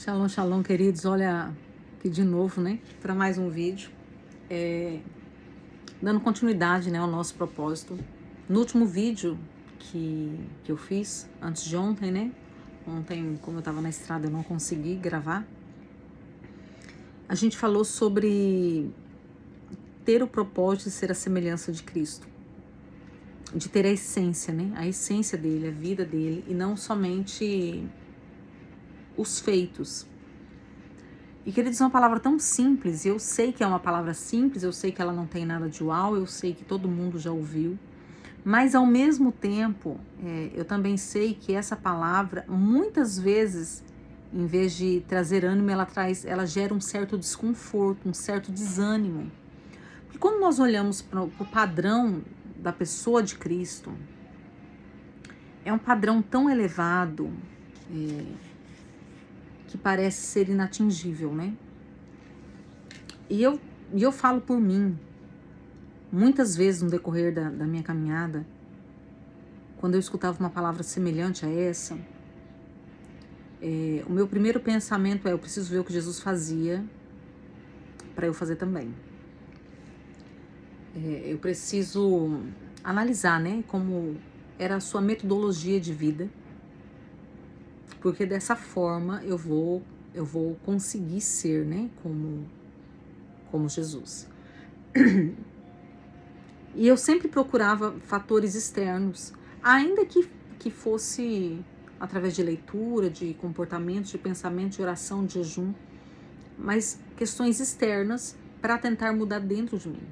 Shalom, shalom, queridos. Olha aqui de novo, né, para mais um vídeo, dando continuidade, né, ao nosso propósito. No último vídeo que eu fiz, antes de ontem, né, ontem, como eu estava na estrada, eu não consegui gravar, a gente falou sobre ter o propósito de ser a semelhança de Cristo, de ter a essência, né, a essência dele, a vida dele, e não somente os feitos. E queridos, é uma palavra tão simples, eu sei que é uma palavra simples, eu sei que ela não tem nada de uau, eu sei que todo mundo já ouviu, mas ao mesmo tempo, eu também sei que essa palavra, muitas vezes, em vez de trazer ânimo, ela gera um certo desconforto, um certo desânimo. Porque quando nós olhamos para o padrão da pessoa de Cristo, é um padrão tão elevado, que parece ser inatingível, né? E eu falo por mim, muitas vezes no decorrer da minha caminhada, quando eu escutava uma palavra semelhante a essa, o meu primeiro pensamento eu preciso ver o que Jesus fazia para eu fazer também. Eu preciso analisar, né, como era a sua metodologia de vida, porque dessa forma eu vou conseguir ser, né, como Jesus. E eu sempre procurava fatores externos, ainda que fosse através de leitura, de comportamento, de pensamento, de oração, de jejum, mas questões externas para tentar mudar dentro de mim.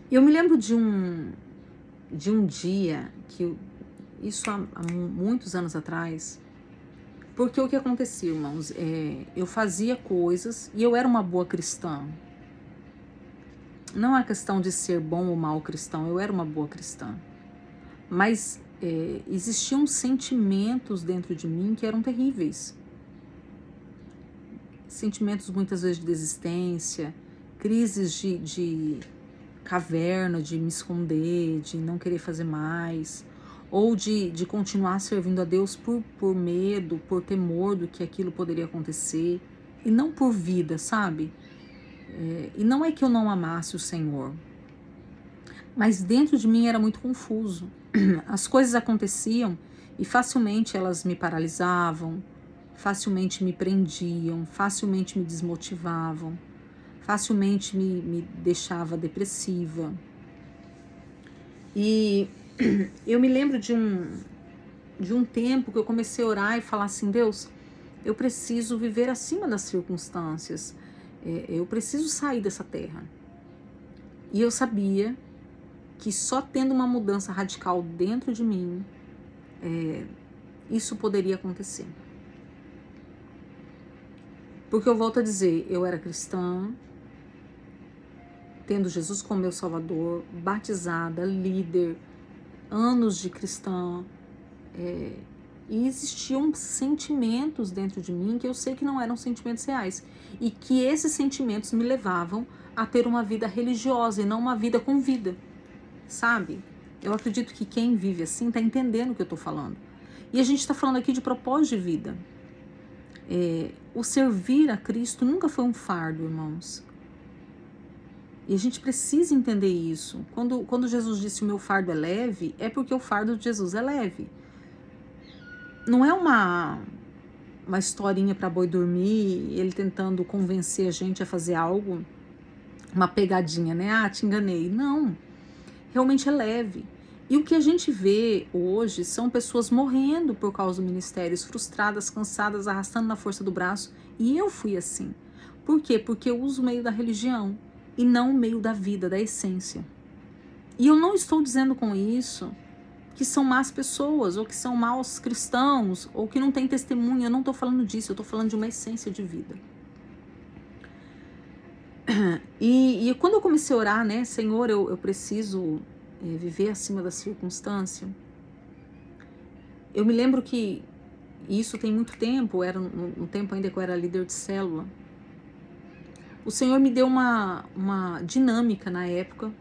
E eu me lembro de um dia isso há muitos anos atrás, porque o que acontecia, irmãos, eu fazia coisas e eu era uma boa cristã. Não é questão de ser bom ou mau cristão, eu era uma boa cristã. Mas existiam sentimentos dentro de mim que eram terríveis. Sentimentos muitas vezes de desistência, crises de caverna, de me esconder, de não querer fazer mais, ou de continuar servindo a Deus por medo, por temor do que aquilo poderia acontecer, e não por vida, sabe? E não é que eu não amasse o Senhor, mas dentro de mim era muito confuso. As coisas aconteciam e facilmente elas me paralisavam, facilmente me prendiam, facilmente me desmotivavam, facilmente me deixava depressiva. E eu me lembro de um tempo que eu comecei a orar e falar assim: Deus, eu preciso viver acima das circunstâncias, eu preciso sair dessa terra. E eu sabia que só tendo uma mudança radical dentro de mim, isso poderia acontecer. Porque eu volto a dizer, eu era cristã, tendo Jesus como meu salvador, batizada, líder, anos de cristã, e existiam sentimentos dentro de mim que eu sei que não eram sentimentos reais, e que esses sentimentos me levavam a ter uma vida religiosa e não uma vida com vida, sabe? Eu acredito que quem vive assim está entendendo o que eu estou falando. E a gente está falando aqui de propósito de vida. O servir a Cristo nunca foi um fardo, irmãos. E a gente precisa entender isso. Quando Jesus disse o meu fardo é leve, é porque o fardo de Jesus é leve. Não é uma historinha para boi dormir, ele tentando convencer a gente a fazer algo, uma pegadinha, né? Ah, te enganei. Não, realmente é leve. E o que a gente vê hoje são pessoas morrendo por causa do ministério, frustradas, cansadas, arrastando na força do braço. E eu fui assim. Por quê? Porque eu uso o meio da religião e não o meio da vida, da essência. E eu não estou dizendo com isso que são más pessoas, ou que são maus cristãos, ou que não têm testemunho. Eu não estou falando disso, eu estou falando de uma essência de vida. E quando eu comecei a orar, né, Senhor, eu preciso viver acima da circunstância. Eu me lembro que isso tem muito tempo, era no tempo ainda que eu era líder de célula. O Senhor me deu uma dinâmica na época,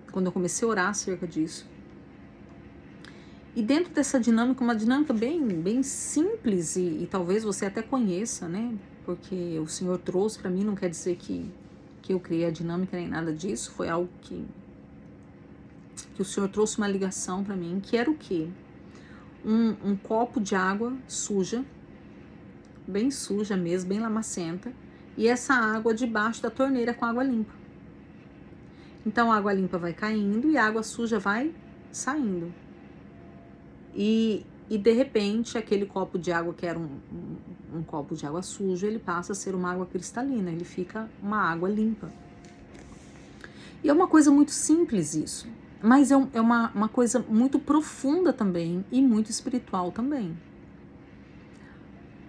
quando eu comecei a orar acerca disso. E dentro dessa dinâmica, uma dinâmica bem simples e talvez você até conheça, né? Porque o Senhor trouxe para mim, não quer dizer que eu criei a dinâmica nem nada disso, foi algo que o Senhor trouxe uma ligação para mim, que era o quê? Um copo de água suja, bem suja mesmo, bem lamacenta, e essa água debaixo da torneira com água limpa. Então a água limpa vai caindo e a água suja vai saindo. E de repente aquele copo de água que era um copo de água suja, ele passa a ser uma água cristalina, ele fica uma água limpa. E é uma coisa muito simples isso, mas é uma coisa muito profunda também e muito espiritual também.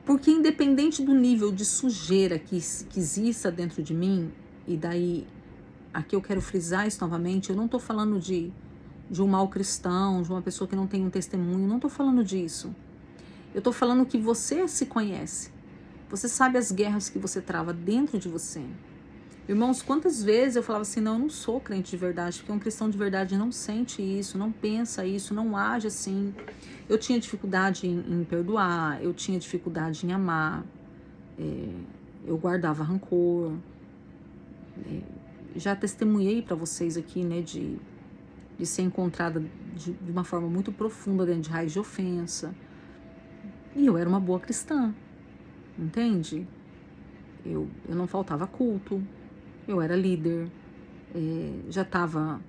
Porque independente do nível de sujeira que exista dentro de mim, e daí aqui eu quero frisar isso novamente, eu não estou falando de um mau cristão, de uma pessoa que não tem um testemunho, não estou falando disso. Eu estou falando que você se conhece, você sabe as guerras que você trava dentro de você. Irmãos, quantas vezes eu falava assim, não, eu não sou crente de verdade, porque um cristão de verdade não sente isso, não pensa isso, não age assim. Eu tinha dificuldade em perdoar, eu tinha dificuldade em amar, eu guardava rancor. Já testemunhei para vocês aqui, né, de ser encontrada de uma forma muito profunda dentro de raiz de ofensa. E eu era uma boa cristã, entende? Eu não faltava culto, eu era líder, já estava,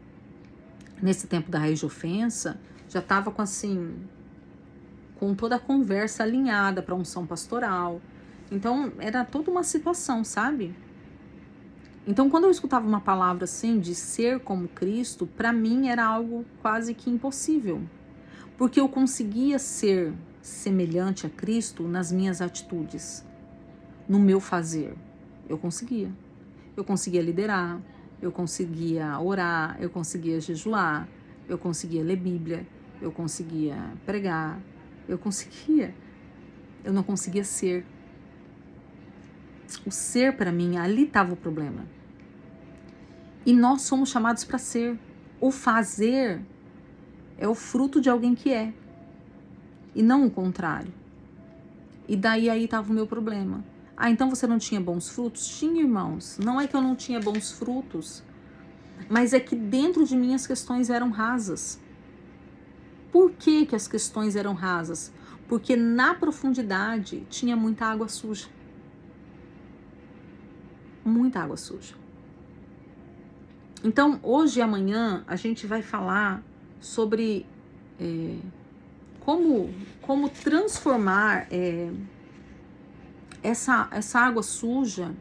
nesse tempo da raiz de ofensa, já estava com toda a conversa alinhada para unção pastoral. Então, era toda uma situação, sabe? Então, quando eu escutava uma palavra assim, de ser como Cristo, para mim era algo quase que impossível. Porque eu conseguia ser semelhante a Cristo nas minhas atitudes, no meu fazer. Eu conseguia. Eu conseguia liderar, eu conseguia orar, eu conseguia jejuar, eu conseguia ler Bíblia, eu conseguia pregar, eu conseguia. Eu não conseguia ser. O ser para mim, ali estava o problema. E nós somos chamados para ser. O fazer é o fruto de alguém que é. E não o contrário. E daí aí estava o meu problema. Ah, então você não tinha bons frutos? Tinha, irmãos. Não é que eu não tinha bons frutos, mas é que dentro de mim as questões eram rasas. Por que as questões eram rasas? Porque na profundidade tinha muita água suja. Muita água suja. Então, hoje e amanhã, a gente vai falar sobre como transformar essa água suja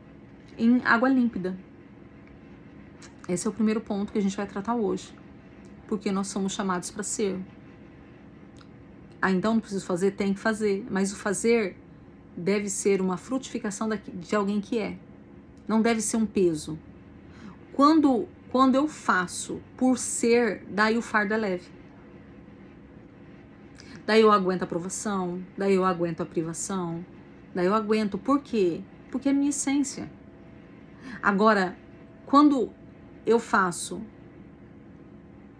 em água límpida. Esse é o primeiro ponto que a gente vai tratar hoje. Porque nós somos chamados para ser. Ah, então não preciso fazer? Tem que fazer. Mas o fazer deve ser uma frutificação de alguém que é. Não deve ser um peso. Quando eu faço por ser, daí o fardo é leve. Daí eu aguento a provação, daí eu aguento a privação, daí eu aguento. Por quê? Porque é minha essência. Agora, quando eu faço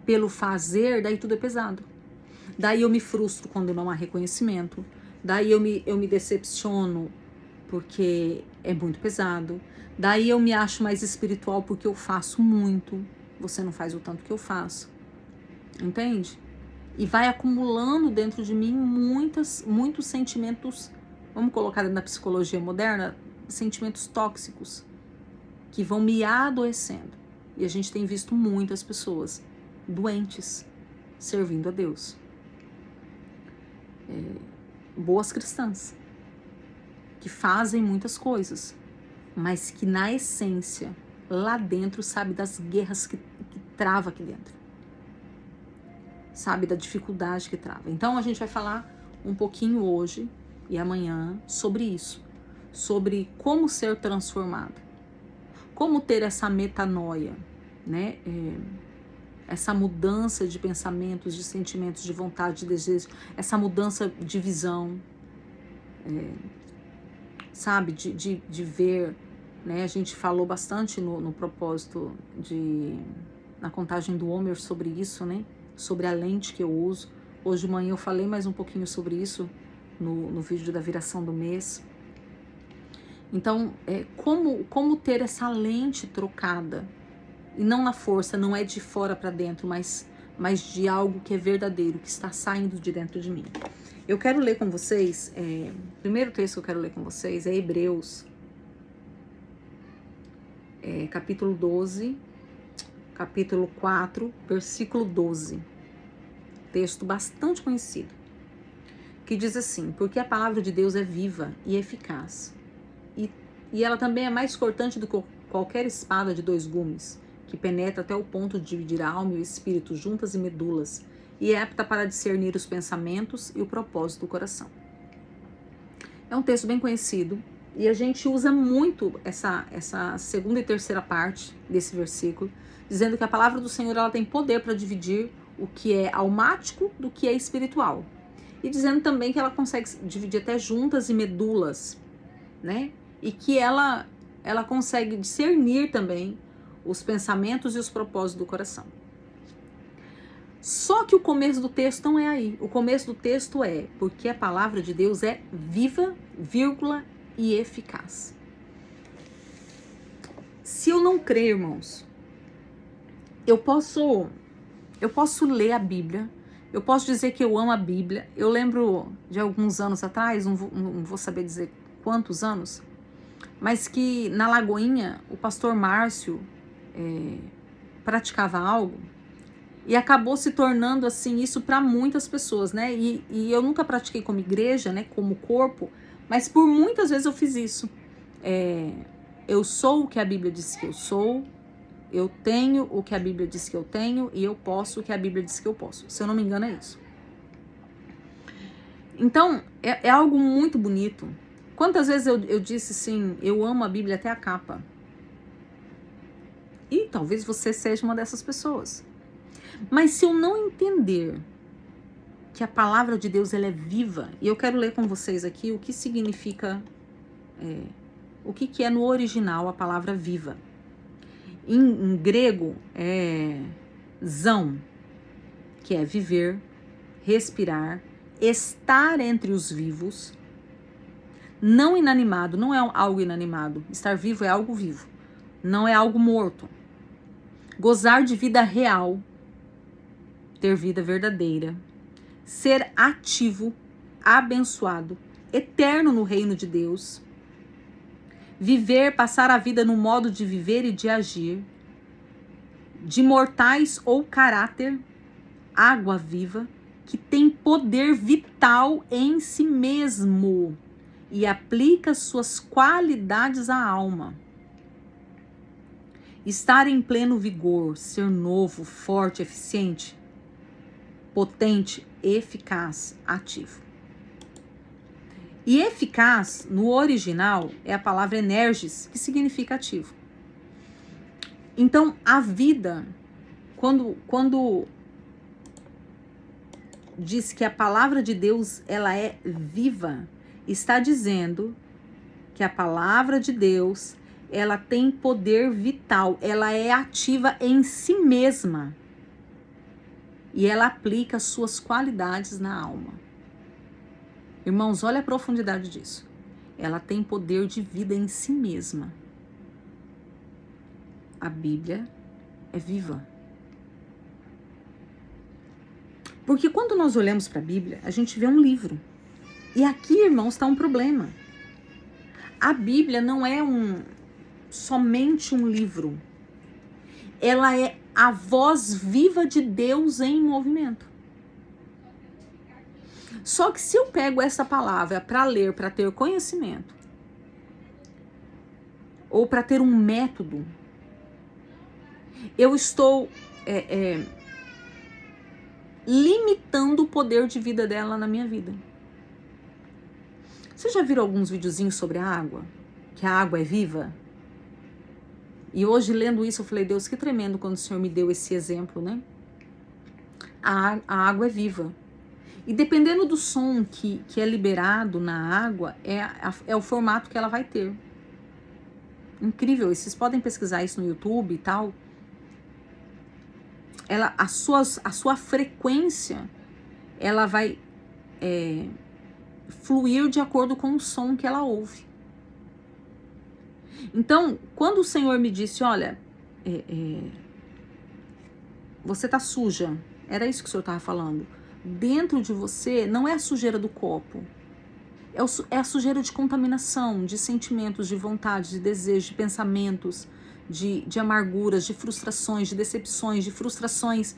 pelo fazer, daí tudo é pesado. Daí eu me frustro quando não há reconhecimento. Daí eu me decepciono porque é muito pesado. Daí eu me acho mais espiritual porque eu faço muito. Você não faz o tanto que eu faço. Entende? E vai acumulando dentro de mim muitos sentimentos, vamos colocar na psicologia moderna, sentimentos tóxicos, que vão me adoecendo. E a gente tem visto muitas pessoas doentes servindo a Deus. Boas cristãs, que fazem muitas coisas, mas que na essência, lá dentro, sabe das guerras que trava aqui dentro. Sabe da dificuldade que trava. Então a gente vai falar um pouquinho hoje e amanhã sobre isso. Sobre como ser transformada. Como ter essa metanoia, né? Essa mudança de pensamentos, de sentimentos, de vontade, de desejo. Essa mudança de visão. Sabe? De ver. Né? A gente falou bastante no propósito na contagem do Homer sobre isso, né? Sobre a lente que eu uso. Hoje de manhã eu falei mais um pouquinho sobre isso no vídeo da viração do mês. Então, como ter essa lente trocada? E não na força, não é de fora para dentro, mas de algo que é verdadeiro, que está saindo de dentro de mim. Eu quero ler com vocês, o primeiro texto que eu quero ler com vocês é Hebreus, capítulo 12, capítulo 4, versículo 12. Texto bastante conhecido, que diz assim: porque a palavra de Deus é viva e eficaz, e ela também é mais cortante do que qualquer espada de 2 gumes, que penetra até o ponto de dividir a alma e o espírito, juntas e medulas, e é apta para discernir os pensamentos e o propósito do coração. É um texto bem conhecido, e a gente usa muito essa segunda e terceira parte desse versículo, dizendo que a palavra do Senhor ela tem poder para dividir o que é almático do que é espiritual. E dizendo também que ela consegue dividir até juntas e medulas, né? E que ela consegue discernir também os pensamentos e os propósitos do coração. Só que o começo do texto não é aí. O começo do texto é: porque a palavra de Deus é viva, vírgula, e eficaz. Se eu não crer, irmãos, eu posso ler a Bíblia, eu posso dizer que eu amo a Bíblia. Eu lembro de alguns anos atrás, não vou saber dizer quantos anos, mas que na Lagoinha o pastor Márcio praticava algo e acabou se tornando assim isso para muitas pessoas, né? E eu nunca pratiquei como igreja, né? Como corpo, mas por muitas vezes eu fiz isso. Eu sou o que a Bíblia diz que eu sou, eu tenho o que a Bíblia diz que eu tenho e eu posso o que a Bíblia diz que eu posso. Se eu não me engano, é isso. Então, é algo muito bonito. Quantas vezes eu disse assim, eu amo a Bíblia até a capa? E talvez você seja uma dessas pessoas. Mas se eu não entender que a palavra de Deus ela é viva, e eu quero ler com vocês aqui o que significa, o que é no original a palavra viva. Em grego é zão, que é viver, respirar, estar entre os vivos, não inanimado, não é algo inanimado. Estar vivo é algo vivo, não é algo morto. Gozar de vida real, ter vida verdadeira, ser ativo, abençoado, eterno no reino de Deus, viver, passar a vida no modo de viver e de agir, de mortais ou caráter, água viva, que tem poder vital em si mesmo e aplica suas qualidades à alma. Estar em pleno vigor, ser novo, forte, eficiente, potente, eficaz, ativo. E eficaz, no original, é a palavra energis, que significa ativo. Então, a vida, quando diz que a palavra de Deus ela é viva, está dizendo que a palavra de Deus ela tem poder vital, ela é ativa em si mesma e ela aplica suas qualidades na alma. Irmãos, olha a profundidade disso. Ela tem poder de vida em si mesma. A Bíblia é viva. Porque quando nós olhamos para a Bíblia, a gente vê um livro. E aqui, irmãos, está um problema. A Bíblia não é somente um livro. Ela é a voz viva de Deus em movimento. Só que se eu pego essa palavra para ler, para ter conhecimento, ou para ter um método, eu estou limitando o poder de vida dela na minha vida. Você já viram alguns videozinhos sobre a água? Que a água é viva? E hoje, lendo isso, eu falei, Deus, que tremendo quando o Senhor me deu esse exemplo, né? A água é viva. E dependendo do som que é liberado na água, é o formato que ela vai ter. Incrível, e vocês podem pesquisar isso no YouTube e tal. A sua frequência ela vai fluir de acordo com o som que ela ouve. Então, quando o Senhor me disse, olha, você tá suja, era isso que o Senhor estava falando. Dentro de você não é a sujeira do copo, é a sujeira de contaminação, de sentimentos, de vontade, de desejos, de pensamentos, de amarguras, de frustrações, de decepções, de frustrações.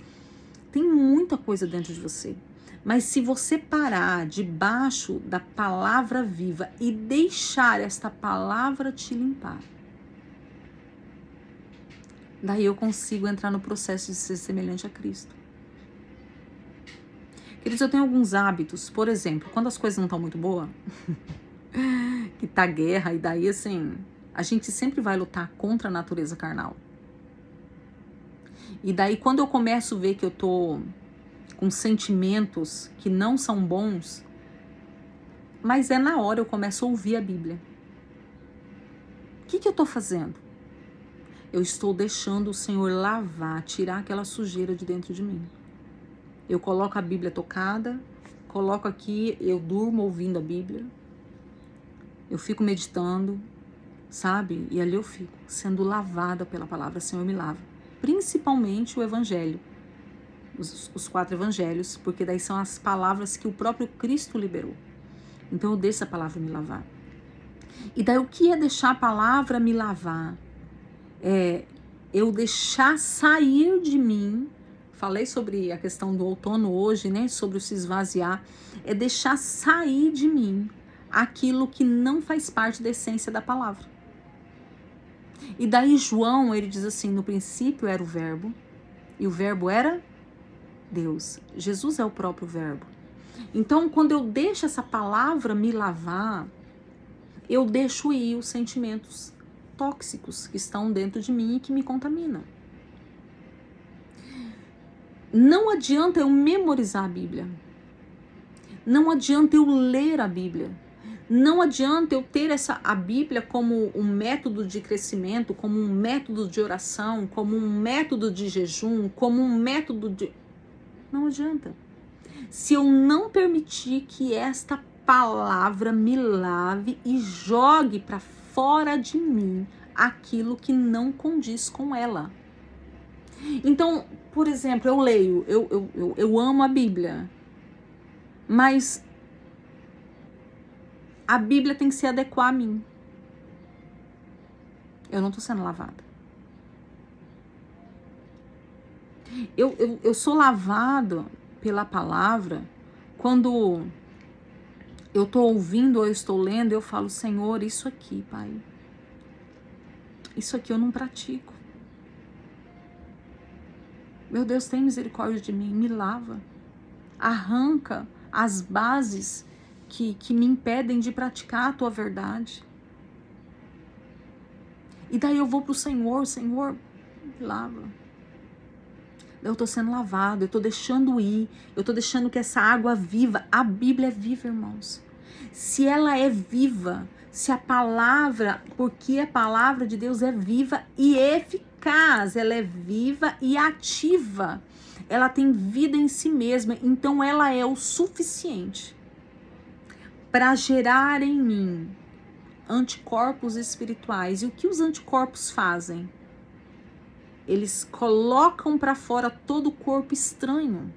Tem muita coisa dentro de você. Mas se você parar debaixo da palavra viva e deixar esta palavra te limpar, daí eu consigo entrar no processo de ser semelhante a Cristo. Queridos, eu tenho alguns hábitos. Por exemplo, quando as coisas não estão muito boas, que tá guerra, e daí assim, a gente sempre vai lutar contra a natureza carnal. E daí quando eu começo a ver que eu tô com sentimentos que não são bons, mas na hora eu começo a ouvir a Bíblia. O que eu tô fazendo? Eu estou deixando o Senhor lavar, tirar aquela sujeira de dentro de mim. Eu coloco a Bíblia tocada, coloco aqui, eu durmo ouvindo a Bíblia, eu fico meditando, sabe? E ali eu fico, sendo lavada pela palavra. Senhor, me lava. Principalmente o Evangelho, os 4 Evangelhos, porque daí são as palavras que o próprio Cristo liberou. Então eu deixo a palavra me lavar. E daí o que é deixar a palavra me lavar? É eu deixar sair de mim. Falei sobre a questão do outono hoje, né? Sobre o se esvaziar. É deixar sair de mim aquilo que não faz parte da essência da palavra. E daí João, ele diz assim, no princípio era o verbo, e o verbo era Deus. Jesus é o próprio verbo. Então, quando eu deixo essa palavra me lavar, eu deixo ir os sentimentos tóxicos que estão dentro de mim e que me contaminam. Não adianta eu memorizar a Bíblia. Não adianta eu ler a Bíblia. Não adianta eu ter a Bíblia como um método de crescimento, como um método de oração, como um método de jejum, como um método de... Não adianta. Se eu não permitir que esta palavra me lave e jogue para fora de mim aquilo que não condiz com ela. Então, por exemplo, eu leio, eu amo a Bíblia, mas a Bíblia tem que se adequar a mim. Eu não estou sendo lavada. Eu sou lavado pela palavra quando eu estou ouvindo ou eu estou lendo, eu falo, Senhor, isso aqui, Pai, isso aqui eu não pratico. Meu Deus, tem misericórdia de mim, me lava. Arranca as bases que me impedem de praticar a tua verdade. E daí eu vou pro Senhor, Senhor, me lava. Eu tô sendo lavado, eu tô deixando ir, eu tô deixando que essa água viva, a Bíblia é viva, irmãos. Se ela é viva, se a palavra, porque a palavra de Deus é viva e eficaz, ela é viva e ativa, ela tem vida em si mesma, então ela é o suficiente para gerar em mim anticorpos espirituais. E o que os anticorpos fazem? Eles colocam para fora todo o corpo estranho.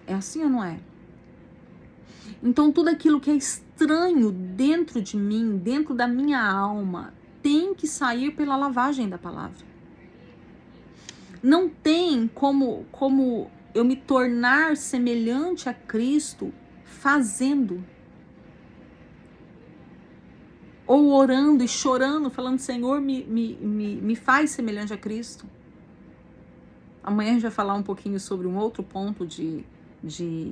É assim ou não é? Então tudo aquilo que é estranho dentro de mim, dentro da minha alma, tem que sair pela lavagem da palavra. Não tem como eu me tornar semelhante a Cristo fazendo. Ou orando e chorando, falando, Senhor, me faz semelhante a Cristo. Amanhã a gente vai falar um pouquinho sobre um outro ponto de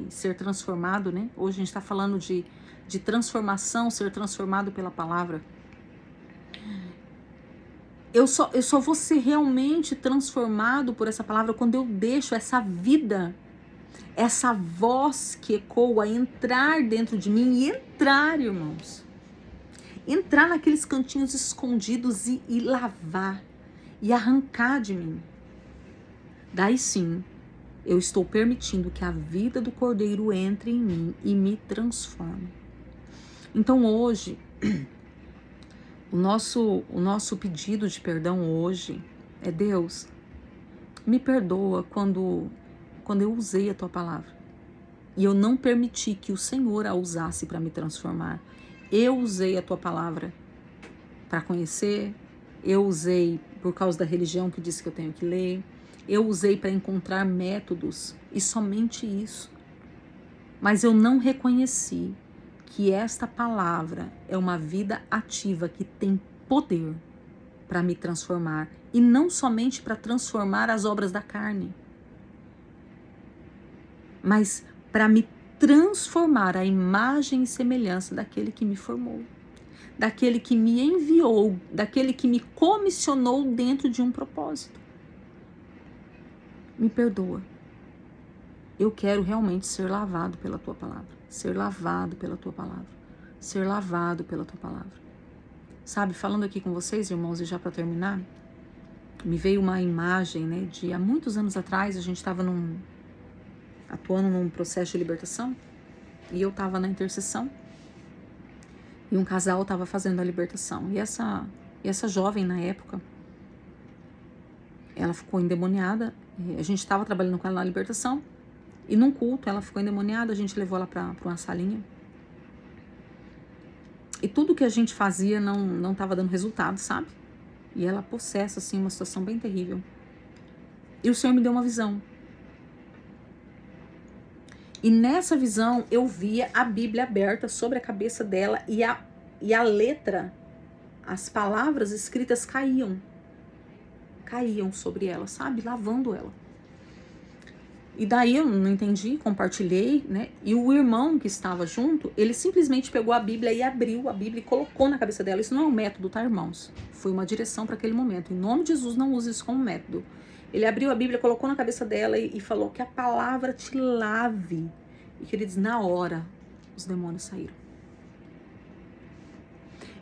ser transformado, né? Hoje a gente está falando de transformação, ser transformado pela palavra. Eu só vou ser realmente transformado por essa palavra quando eu deixo essa vida, essa voz que ecoa entrar dentro de mim e entrar, irmãos. Entrar naqueles cantinhos escondidos e lavar e arrancar de mim. Daí sim, eu estou permitindo que a vida do Cordeiro entre em mim e me transforme. Então hoje, o nosso pedido de perdão hoje é: Deus, me perdoa quando eu usei a tua palavra e eu não permiti que o Senhor a usasse para me transformar. Eu usei a tua palavra para conhecer, eu usei por causa da religião que disse que eu tenho que ler, eu usei para encontrar métodos e somente isso. Mas eu não reconheci que esta palavra é uma vida ativa que tem poder para me transformar e não somente para transformar as obras da carne, mas para me transformar a imagem e semelhança daquele que me formou, daquele que me enviou, daquele que me comissionou dentro de um propósito. Me perdoa. Eu quero realmente ser lavado pela tua palavra, ser lavado pela tua palavra, ser lavado pela tua palavra. Sabe, falando aqui com vocês, irmãos, e já para terminar, me veio uma imagem, né, de há muitos anos atrás, a gente estava atuando num processo de libertação, e eu estava na intercessão, e um casal estava fazendo a libertação, e essa jovem na época, ela ficou endemoniada, a gente estava trabalhando com ela na libertação, e num culto ela ficou endemoniada, a gente levou ela para uma salinha, e tudo que a gente fazia não estava dando resultado, sabe? E ela possessa, assim, uma situação bem terrível. E o Senhor me deu uma visão. E nessa visão eu via a Bíblia aberta sobre a cabeça dela e a letra, as palavras escritas caíam sobre ela, sabe? Lavando ela. E daí eu não entendi, compartilhei, né? E o irmão que estava junto, ele simplesmente pegou a Bíblia e abriu a Bíblia e colocou na cabeça dela. Isso não é um método, tá, irmãos? Foi uma direção para aquele momento. Em nome de Jesus, não use isso como método. Ele abriu a Bíblia, colocou na cabeça dela e falou que a palavra te lave. E queridos, na hora, os demônios saíram.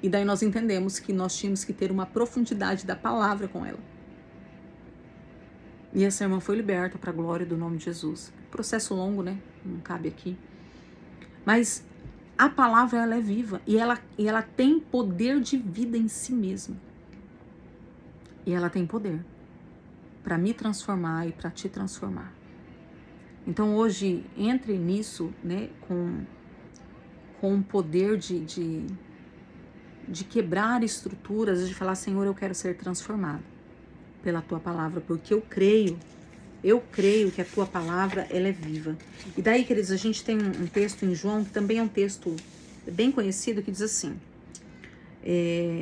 E daí nós entendemos que nós tínhamos que ter uma profundidade da palavra com ela. E essa irmã foi liberta para a glória do nome de Jesus. Processo longo, né? Não cabe aqui. Mas a palavra, ela é viva e ela tem poder de vida em si mesma. E ela tem poder para me transformar e para te transformar. Então hoje, entre nisso, né, com o poder de quebrar estruturas, de falar: Senhor, eu quero ser transformado pela tua palavra, porque eu creio que a tua palavra, ela é viva. E daí, queridos, a gente tem um texto em João, que também é um texto bem conhecido, que diz assim: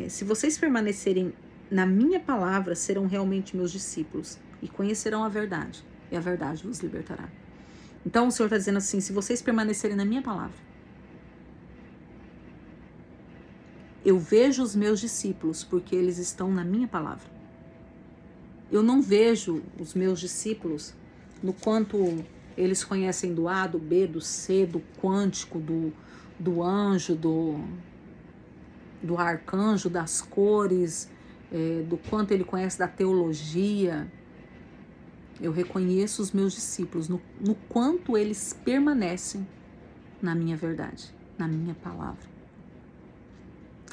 se vocês permanecerem na minha palavra, serão realmente meus discípulos e conhecerão a verdade, e a verdade vos libertará. Então o Senhor está dizendo assim: se vocês permanecerem na minha palavra, eu vejo os meus discípulos porque eles estão na minha palavra. Eu não vejo os meus discípulos no quanto eles conhecem do A, do B, do C, do quântico, do anjo, do arcanjo, das cores, do quanto ele conhece da teologia. Eu reconheço os meus discípulos no quanto eles permanecem na minha verdade, na minha palavra.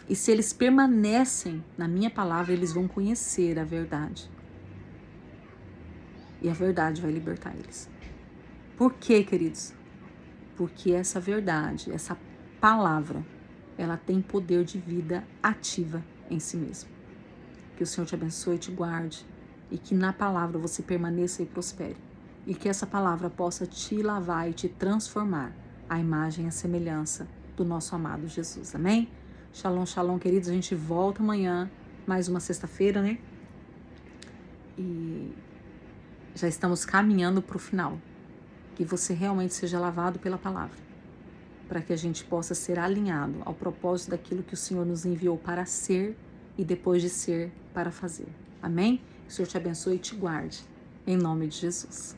E se eles permanecem na minha palavra, eles vão conhecer a verdade. E a verdade vai libertar eles. Por quê, queridos? Porque essa verdade, essa palavra, ela tem poder de vida ativa em si mesma. Que o Senhor te abençoe e te guarde. E que na palavra você permaneça e prospere. E que essa palavra possa te lavar e te transformar à imagem e à semelhança do nosso amado Jesus. Amém? Shalom, shalom, queridos. A gente volta amanhã, mais uma sexta-feira, né? E já estamos caminhando para o final. Que você realmente seja lavado pela palavra, para que a gente possa ser alinhado ao propósito daquilo que o Senhor nos enviou para ser e depois de ser, para fazer. Amém? Que o Senhor te abençoe e te guarde. Em nome de Jesus.